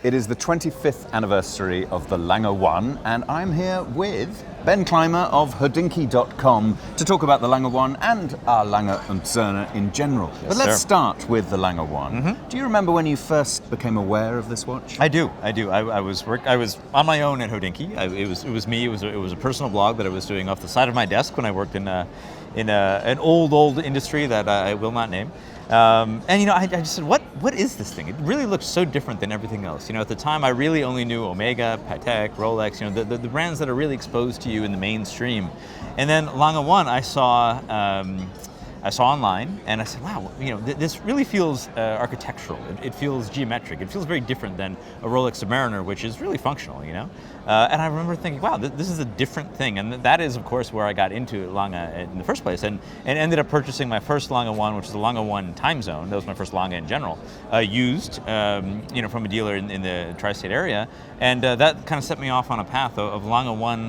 It is the 25th anniversary of the Lange 1, and I'm here with Ben Clymer of Hodinkee.com to talk about the Lange 1 and our Lange und Söhne in general. Yes, but let's sir. start with the Lange 1. Do you remember when you first became aware of this watch? I do. I was on my own at Hodinkee. It was me. It was a personal blog that I was doing off the side of my desk when I worked in an old industry that I will not name. And I just said, what is this thing? It really looks so different than everything else. At the time, I really only knew Omega, Patek, Rolex. The brands that are really exposed to you in the mainstream. And then Lange 1, I saw online, and I said, wow, this really feels architectural. It feels geometric. It feels very different than a Rolex Submariner, which is really functional, And I remember thinking, wow, this is a different thing. And that is, of course, where I got into Lange in the first place, and ended up purchasing my first Lange 1, which is the Lange 1 Time Zone. That was my first Lange in general, used, from a dealer in the tri-state area. And that kind of set me off on a path of Lange 1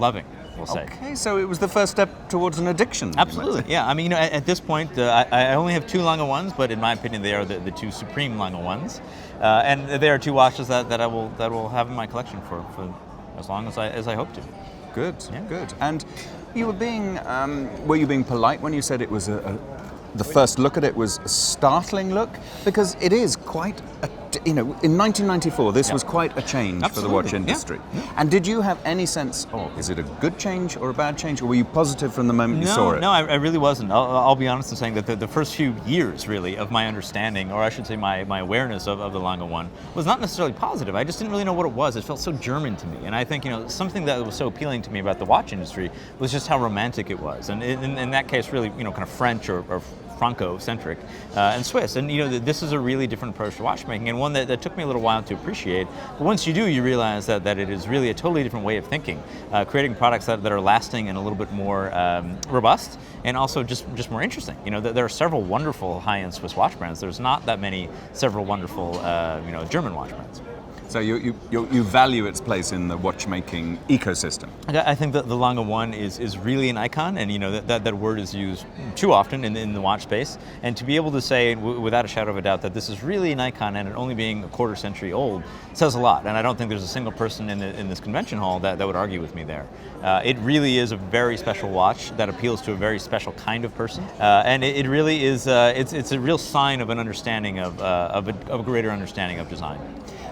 loving. We'll say. Okay, so it was the first step towards an addiction. Absolutely, yeah. I mean, at this point, I only have two Lange 1s, but in my opinion, they are the two supreme Lange 1s, and they are two watches that I will have in my collection for as long as I hope to. Good, yeah. Good. And you were you being polite when you said it was the first look at it was a startling look? Because it is quite in 1994, this was quite a change for the watch industry. Yeah. And did you have any sense, is it a good change or a bad change, or were you positive from the moment you saw it? No, I really wasn't. I'll be honest in saying that the first few years, really, of my understanding, or I should say my awareness of the Lange 1, was not necessarily positive. I just didn't really know what it was. It felt so German to me. And I think, something that was so appealing to me about the watch industry was just how romantic it was. And in that case, really, kind of French or Franco-centric and Swiss. And this is a really different approach to watchmaking, and one that took me a little while to appreciate. But once you do, you realize that it is really a totally different way of thinking, creating products that are lasting and a little bit more robust, and also just more interesting. There are several wonderful high-end Swiss watch brands. There's not that many several wonderful German watch brands. So you value its place in the watchmaking ecosystem. I think that the Lange 1 is really an icon, and that word is used too often in the watch space. And to be able to say without a shadow of a doubt that this is really an icon, and it only being a quarter century old, says a lot. And I don't think there's a single person in this convention hall that would argue with me there. It really is a very special watch that appeals to a very special kind of person, and it really is. It's a real sign of an understanding of a greater understanding of design.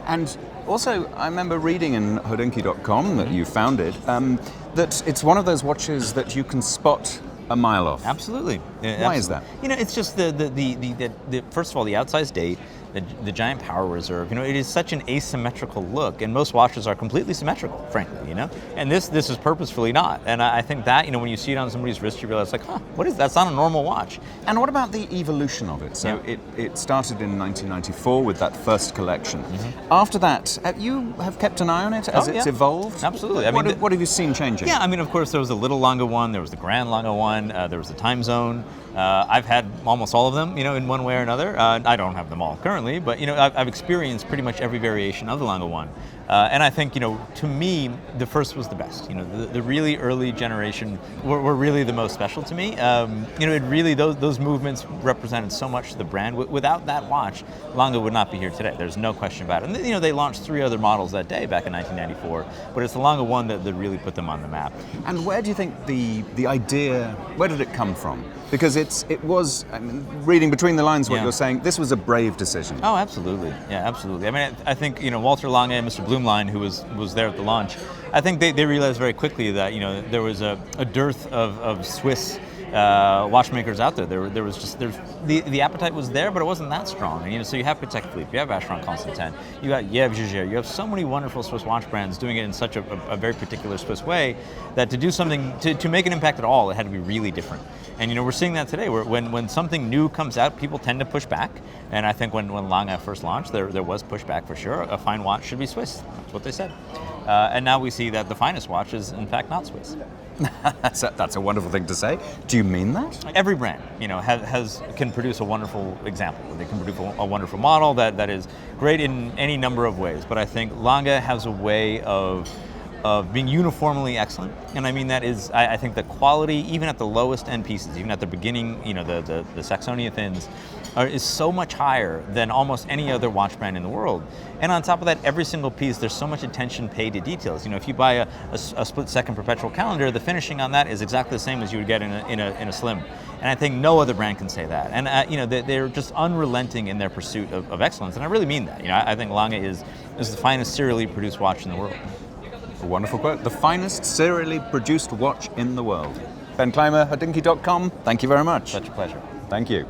And also, I remember reading in Hodinkee.com that you founded that it's one of those watches that you can spot a mile off. Absolutely. Yeah, Why is that? It's just the first of all, the outsized date, the giant power reserve. It is such an asymmetrical look, and most watches are completely symmetrical, frankly. And this is purposefully not. And I think that when you see it on somebody's wrist, you realize what is that? That's not a normal watch. And what about the evolution of it? So it started in 1994 with that first collection. After that, you have kept an eye on it as it's evolved? Absolutely. What have you seen changing? Yeah, of course, there was the little Lange 1, there was the Grand Lange 1, there was the Time Zone. I've had almost all of them, in one way or another. I don't have them all currently, but I've experienced pretty much every variation of the Lange 1. And I think, to me, the first was the best. The really early generation were really the most special to me. It really, those movements represented so much to the brand. Without that watch, Lange would not be here today. There's no question about it. And they launched 3 other models that day back in 1994, but it's the Lange 1 that really put them on the map. And where do you think the idea, where did it come from? Because it was, reading between the lines what you're saying, this was a brave decision. Oh, absolutely. Yeah, absolutely. I think, Walter Lange and Mr. Blumlein, who was there at the launch, I think they realized very quickly that, there was a dearth of Swiss watchmakers out there. The appetite was there, but it wasn't that strong. And, so you have Patek Philippe, you have Vacheron Constantin, you got Jaeger, you have so many wonderful Swiss watch brands doing it in such a very particular Swiss way that to do something, to make an impact at all, it had to be really different. And we're seeing that today, where when something new comes out, people tend to push back. And I think when Lange first launched, there was pushback for sure. A fine watch should be Swiss. That's what they said. And now we see that the finest watch is in fact not Swiss. That's a wonderful thing to say. Do you mean that? Every brand, can produce a wonderful example. They can produce a wonderful model that is great in any number of ways. But I think Lange has a way of of being uniformly excellent, and I mean that is, I think the quality, even at the lowest end pieces, even at the beginning, the Saxonia thins, is so much higher than almost any other watch brand in the world. And on top of that, every single piece, there's so much attention paid to details. If you buy a split-second perpetual calendar, the finishing on that is exactly the same as you would get in a slim. And I think no other brand can say that. And they're just unrelenting in their pursuit of excellence, and I really mean that. I think Lange is the finest serially produced watch in the world. A wonderful quote. The finest serially produced watch in the world. Ben Clymer, Hodinkee.com. Thank you very much. Such a pleasure. Thank you.